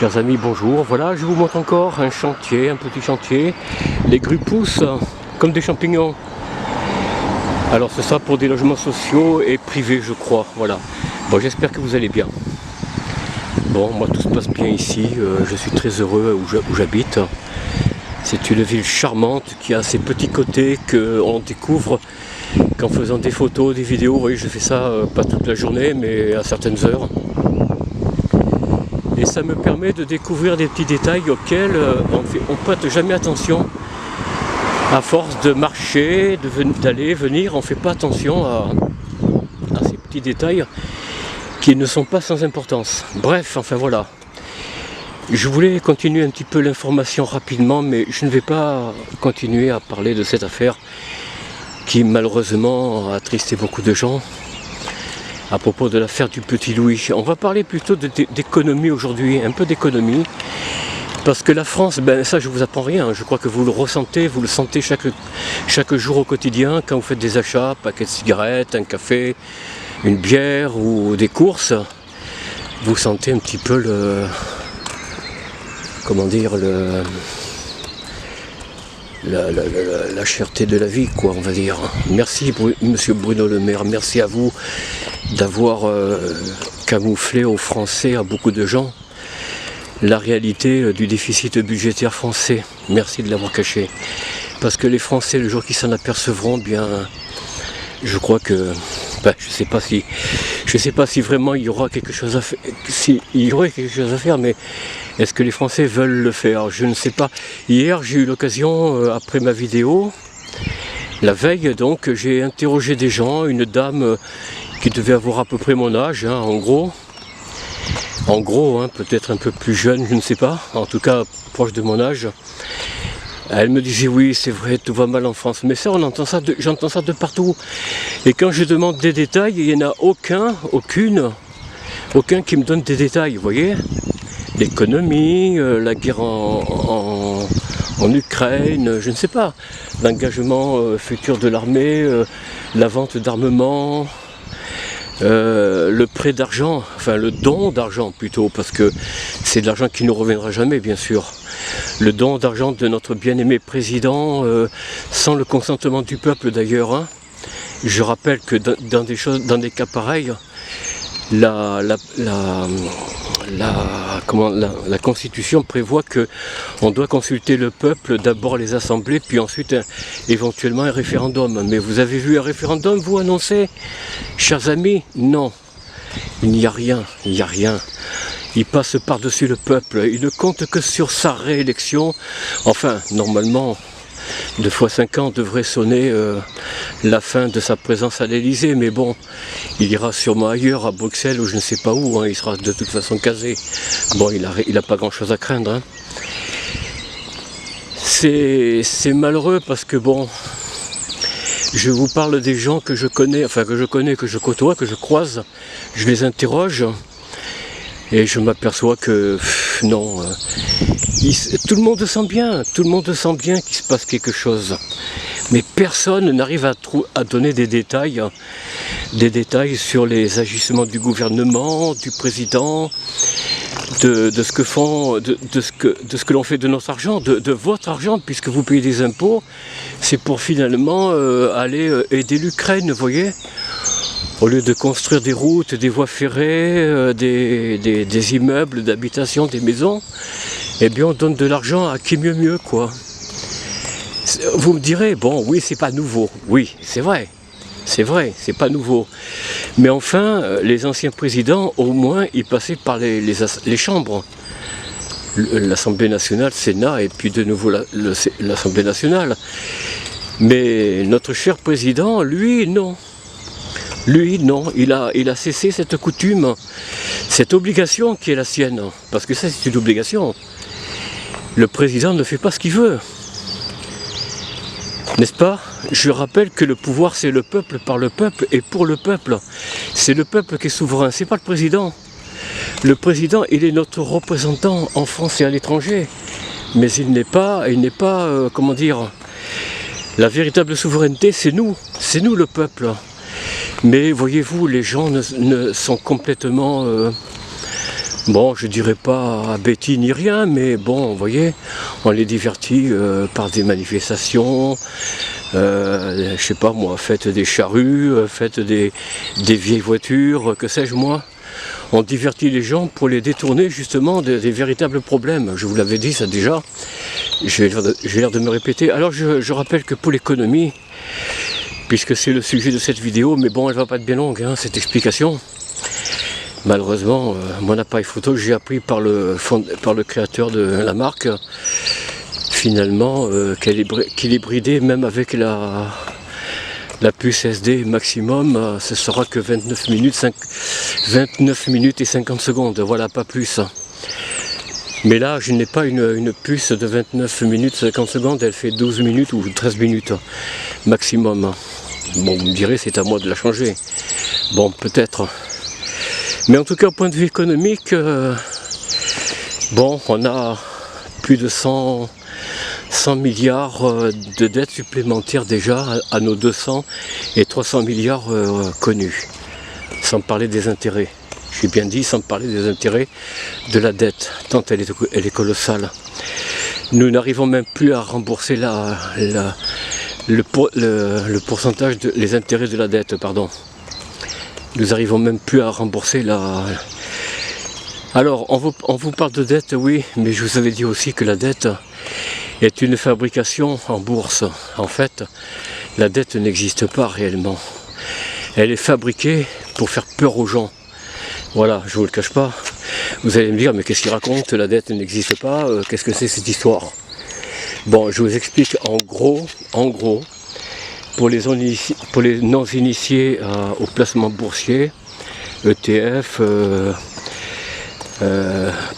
Chers amis, bonjour. Voilà, je vous montre encore un chantier, un petit chantier. Les grues poussent comme des champignons. Alors ce sera pour des logements sociaux et privés, je crois. Voilà. Bon, j'espère que vous allez bien. Bon, moi tout se passe bien ici. Je suis très heureux où j'habite. C'est une ville charmante qui a ses petits côtés qu'on découvre qu'en faisant des photos, des vidéos. Vous voyez, je fais ça pas toute la journée, mais à certaines heures. Et ça me permet de découvrir des petits détails auxquels on ne prête jamais attention. À force de marcher, d'aller, venir, on ne fait pas attention à ces petits détails qui ne sont pas sans importance. Bref, enfin voilà. Je voulais continuer un petit peu l'information rapidement, mais je ne vais pas continuer à parler de cette affaire qui malheureusement a attristé beaucoup de gens. À propos de l'affaire du petit Louis. On va parler plutôt d'économie aujourd'hui, un peu d'économie. Parce que la France, ben ça je vous apprends rien, je crois que vous le sentez chaque jour au quotidien, quand vous faites des achats, un paquet de cigarettes, un café, une bière ou des courses, vous sentez un petit peu la cherté de la vie, quoi, on va dire. Merci Monsieur Bruno Le Maire, merci à vous d'avoir camouflé aux Français, à beaucoup de gens, la réalité du déficit budgétaire français. Merci de l'avoir caché. Parce que les Français, le jour qu'ils s'en apercevront, bien, je crois que, ben, je sais pas si vraiment il y aura quelque chose à faire, mais est-ce que les Français veulent le faire? Je ne sais pas. Hier, j'ai eu l'occasion, après ma vidéo, la veille, donc, j'ai interrogé des gens, une dame qui devait avoir à peu près mon âge, hein, en gros, peut-être un peu plus jeune, je ne sais pas, en tout cas proche de mon âge. Elle me disait oui, c'est vrai, tout va mal en France, mais ça, j'entends ça de partout. Et quand je demande des détails, il n'y en a aucun qui me donne des détails, vous voyez. L'économie, la guerre en Ukraine, je ne sais pas, l'engagement futur de l'armée, la vente d'armement, le prêt d'argent, enfin le don d'argent plutôt, parce que c'est de l'argent qui ne reviendra jamais, bien sûr. Le don d'argent de notre bien-aimé président, sans le consentement du peuple d'ailleurs. Hein. Je rappelle que dans des cas pareils, la Constitution prévoit qu'on doit consulter le peuple, d'abord les assemblées, puis ensuite éventuellement un référendum. Mais vous avez vu un référendum, vous, annoncé, chers amis? Non, il n'y a rien. Il passe par-dessus le peuple, il ne compte que sur sa réélection. Enfin, normalement, 2 fois 5 ans devrait sonner la fin de sa présence à l'Elysée, mais bon, il ira sûrement ailleurs, à Bruxelles ou je ne sais pas où, hein, il sera de toute façon casé. Bon, il a pas grand-chose à craindre. Hein. C'est malheureux parce que bon, je vous parle des gens que je connais, que je côtoie, que je croise, je les interroge, et je m'aperçois que non, tout le monde sent bien qu'il se passe quelque chose. Mais personne n'arrive à donner des détails sur les agissements du gouvernement, du président, de ce que font, de ce que l'on fait de notre argent, de votre argent, puisque vous payez des impôts, c'est pour finalement aller aider l'Ukraine, vous voyez. Au lieu de construire des routes, des voies ferrées, des immeubles d'habitation, des maisons, eh bien on donne de l'argent à qui mieux, quoi. Vous me direz, bon, oui, c'est pas nouveau. Oui, c'est vrai, c'est pas nouveau. Mais enfin, les anciens présidents, au moins, ils passaient par les chambres. L'Assemblée nationale, Sénat, et puis de nouveau l'Assemblée nationale. Mais notre cher président, lui, non. Lui, non, il a cessé cette coutume, cette obligation qui est la sienne. Parce que ça, c'est une obligation. Le président ne fait pas ce qu'il veut. N'est-ce pas? Je rappelle que le pouvoir, c'est le peuple, par le peuple et pour le peuple. C'est le peuple qui est souverain, c'est pas le président. Le président, il est notre représentant en France et à l'étranger. Mais il n'est pas, comment dire, la véritable souveraineté, c'est nous le peuple. Mais voyez-vous, les gens ne sont complètement bon, je dirais pas bêtis ni rien, mais bon, vous voyez, on les divertit par des manifestations, je sais pas moi, faites des charrues, faites des vieilles voitures, que sais-je moi. On divertit les gens pour les détourner justement des véritables problèmes. Je vous l'avais dit ça déjà, j'ai l'air de me répéter. Alors je rappelle que pour l'économie, puisque c'est le sujet de cette vidéo, mais bon, elle va pas être bien longue, hein, cette explication. Malheureusement, mon appareil photo, j'ai appris par le créateur de la marque, finalement, qu'il est bridé même avec la puce SD maximum, ce sera que 29 minutes et 50 secondes, voilà, pas plus. Mais là, je n'ai pas une puce de 29 minutes 50 secondes, elle fait 12 minutes ou 13 minutes maximum. Bon, vous me direz, c'est à moi de la changer. Bon, peut-être. Mais en tout cas, au point de vue économique, bon, on a plus de 100 milliards de dettes supplémentaires déjà à nos 200 et 300 milliards connus, sans parler des intérêts. J'ai bien dit, sans parler des intérêts de la dette, tant elle est colossale. Nous n'arrivons même plus à rembourser le pourcentage les intérêts de la dette, pardon. Nous n'arrivons même plus à rembourser Alors, on vous parle de dette, oui, mais je vous avais dit aussi que la dette est une fabrication en bourse. En fait, la dette n'existe pas réellement. Elle est fabriquée pour faire peur aux gens. Voilà, je vous le cache pas. Vous allez me dire, mais qu'est-ce qu'il raconte? La dette n'existe pas, qu'est-ce que c'est cette histoire? Bon, je vous explique en gros, pour les non-initiés au placement boursier, ETF,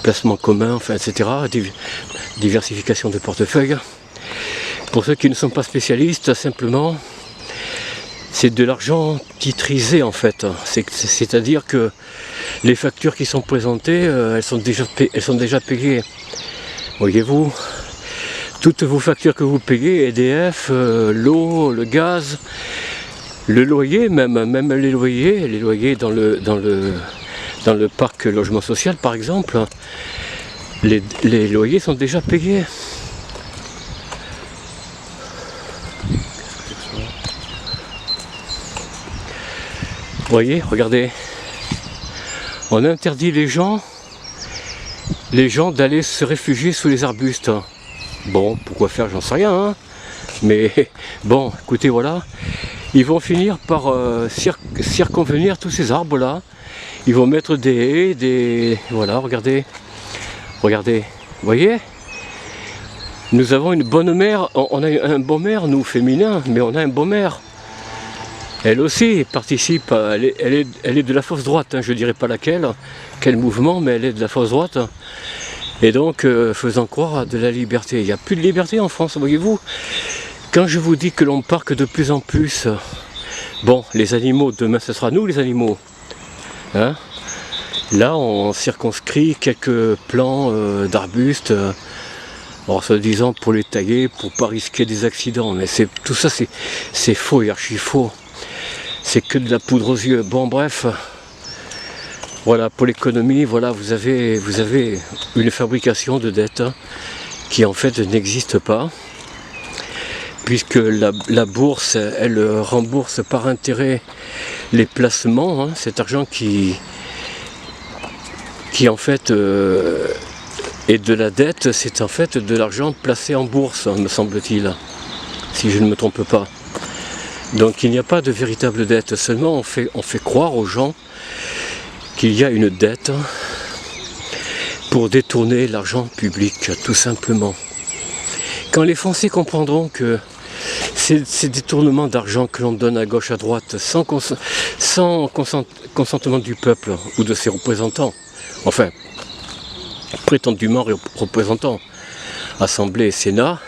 placement commun, enfin, etc., diversification de portefeuille. Pour ceux qui ne sont pas spécialistes, simplement, c'est de l'argent titrisé en fait. C'est-à-dire que les factures qui sont présentées, elles sont déjà payées. Voyez-vous, toutes vos factures que vous payez, EDF, l'eau, le gaz, le loyer, même les loyers dans le parc logement social par exemple, les loyers sont déjà payés. Vous voyez, regardez, on interdit les gens d'aller se réfugier sous les arbustes. Bon, pourquoi faire, j'en sais rien, hein. Mais bon, écoutez, voilà, ils vont finir par circonvenir tous ces arbres-là. Ils vont mettre des haies, voilà, regardez, vous voyez, nous avons une bonne mère, on a un beau maire, nous, féminin, mais on a un beau maire. Elle aussi participe, elle est de la fausse droite, hein, je ne dirais pas quel mouvement, mais elle est de la fausse droite. Et donc, faisant croire à de la liberté. Il n'y a plus de liberté en France, voyez-vous. Quand je vous dis que l'on parque de plus en plus, bon, les animaux, demain ce sera nous les animaux. Hein? Là, on circonscrit quelques plants d'arbustes, soi-disant pour les tailler, pour pas risquer des accidents. Mais tout ça, c'est faux et archi faux. C'est que de la poudre aux yeux. Bon, bref. Voilà, pour l'économie, voilà, vous avez une fabrication de dettes qui en fait n'existe pas, puisque la bourse, elle rembourse par intérêt les placements, hein, cet argent qui en fait est de la dette, c'est en fait de l'argent placé en bourse, me semble-t-il, si je ne me trompe pas. Donc il n'y a pas de véritable dette, seulement on fait croire aux gens qu'il y a une dette pour détourner l'argent public, tout simplement. Quand les Français comprendront que ces détournements d'argent que l'on donne à gauche, à droite, sans consentement du peuple ou de ses représentants, enfin, prétendument représentants, Assemblée et Sénat,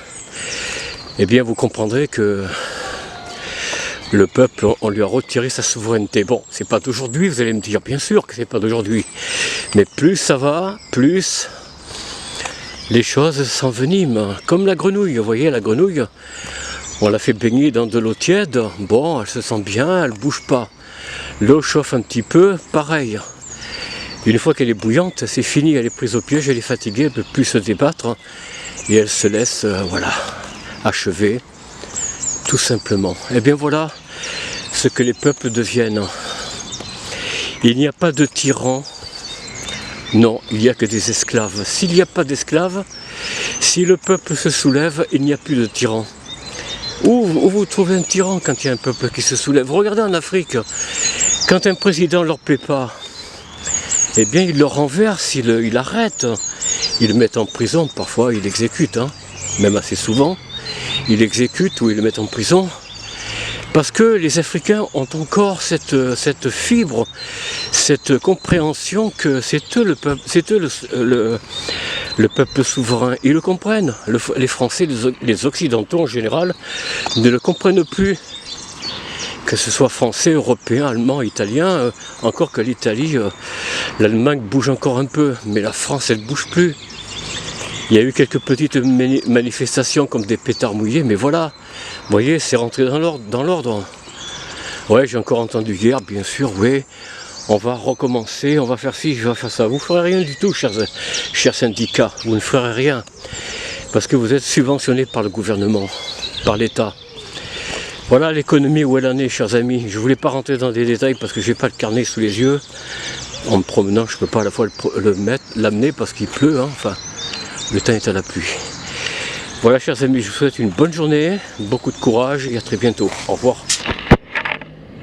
eh bien vous comprendrez que le peuple, on lui a retiré sa souveraineté. Bon, c'est pas d'aujourd'hui, vous allez me dire, bien sûr que c'est pas d'aujourd'hui. Mais plus ça va, plus les choses s'enveniment. Comme la grenouille, vous voyez, la grenouille, on la fait baigner dans de l'eau tiède, bon, elle se sent bien, elle bouge pas. L'eau chauffe un petit peu, pareil. Une fois qu'elle est bouillante, c'est fini, elle est prise au piège, elle est fatiguée, elle ne peut plus se débattre et elle se laisse voilà, achever, tout simplement. Et bien voilà ce que les peuples deviennent. Il n'y a pas de tyran, non, il n'y a que des esclaves. S'il n'y a pas d'esclaves, si le peuple se soulève, il n'y a plus de tyran. Où vous trouvez un tyran quand il y a un peuple qui se soulève? Regardez en Afrique, quand un président ne leur plaît pas, eh bien il le renverse, il arrête, il le met en prison, parfois il l'exécute, hein, même assez souvent, il l'exécute ou il le met en prison, parce que les Africains ont encore cette fibre, cette compréhension que c'est eux le peuple, c'est eux le peuple souverain. Ils le comprennent, les Français, les Occidentaux en général, ne le comprennent plus. Que ce soit français, européen, allemand, italien, encore que l'Italie, l'Allemagne bouge encore un peu, mais la France, elle ne bouge plus. Il y a eu quelques petites manifestations comme des pétards mouillés, mais voilà, vous voyez, c'est rentré dans l'ordre. Ouais, j'ai encore entendu hier, bien sûr, oui, on va recommencer, on va faire ci, je vais faire ça. Vous ne ferez rien du tout, chers syndicats, vous ne ferez rien, parce que vous êtes subventionnés par le gouvernement, par l'État. Voilà l'économie où elle en est, chers amis. Je ne voulais pas rentrer dans des détails parce que je n'ai pas le carnet sous les yeux. En me promenant, je ne peux pas à la fois l'amener parce qu'il pleut, hein. Enfin, le temps est à la pluie. Voilà, chers amis, je vous souhaite une bonne journée, beaucoup de courage et à très bientôt. Au revoir.